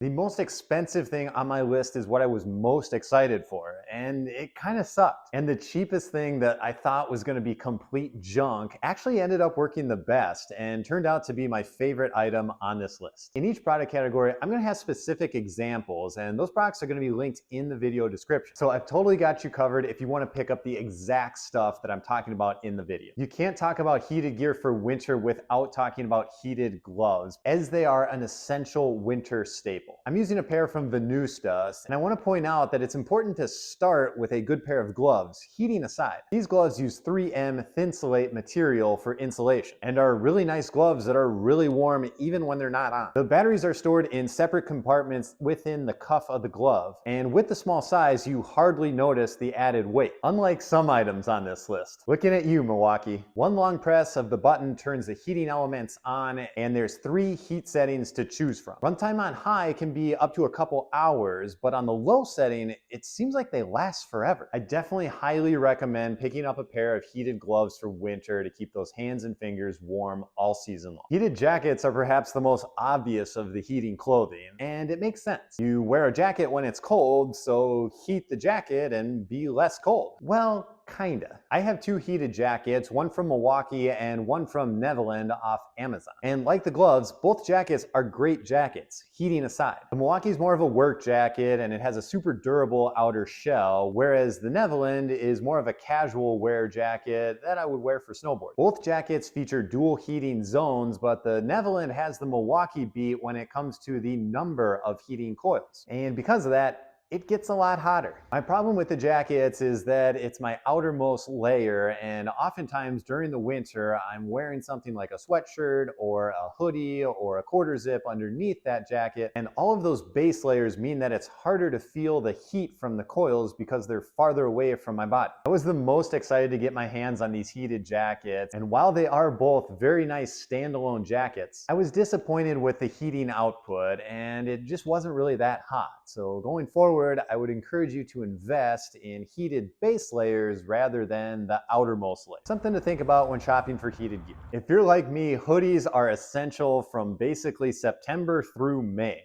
The most expensive thing on my list is what I was most excited for, and it kind of sucked. And the cheapest thing that I thought was going to be complete junk actually ended up working the best and turned out to be my favorite item on this list. In each product category, I'm going to have specific examples, and those products are going to be linked in the video description. So I've totally got you covered if you want to pick up the exact stuff that I'm talking about in the video. You can't talk about heated gear for winter without talking about heated gloves, as they are an essential winter staple. I'm using a pair from Venusta, and I want to point out that it's important to start with a good pair of gloves, heating aside. These gloves use 3M Thinsulate material for insulation, and are really nice gloves that are really warm even when they're not on. The batteries are stored in separate compartments within the cuff of the glove, and with the small size, you hardly notice the added weight, unlike some items on this list. Looking at you, Milwaukee. One long press of the button turns the heating elements on, and there's 3 heat settings to choose from. Runtime on high can be up to a couple hours, but on the low setting, it seems like they last forever. I definitely highly recommend picking up a pair of heated gloves for winter to keep those hands and fingers warm all season long. Heated jackets are perhaps the most obvious of the heating clothing, and it makes sense. You wear a jacket when it's cold, so heat the jacket and be less cold. Well, kinda. I have 2 heated jackets, one from Milwaukee and one from Neverland off Amazon. And like the gloves, both jackets are great jackets, heating aside. The Milwaukee is more of a work jacket and it has a super durable outer shell, whereas the Neverland is more of a casual wear jacket that I would wear for snowboard. Both jackets feature dual heating zones, but the Neverland has the Milwaukee beat when it comes to the number of heating coils. And because of that, it gets a lot hotter. My problem with the jackets is that it's my outermost layer, and oftentimes during the winter, I'm wearing something like a sweatshirt or a hoodie or a quarter zip underneath that jacket, and all of those base layers mean that it's harder to feel the heat from the coils because they're farther away from my body. I was the most excited to get my hands on these heated jackets, and while they are both very nice standalone jackets, I was disappointed with the heating output, and it just wasn't really that hot. So going forward, I would encourage you to invest in heated base layers rather than the outermost layer. Something to think about when shopping for heated gear. If you're like me, hoodies are essential from basically September through May.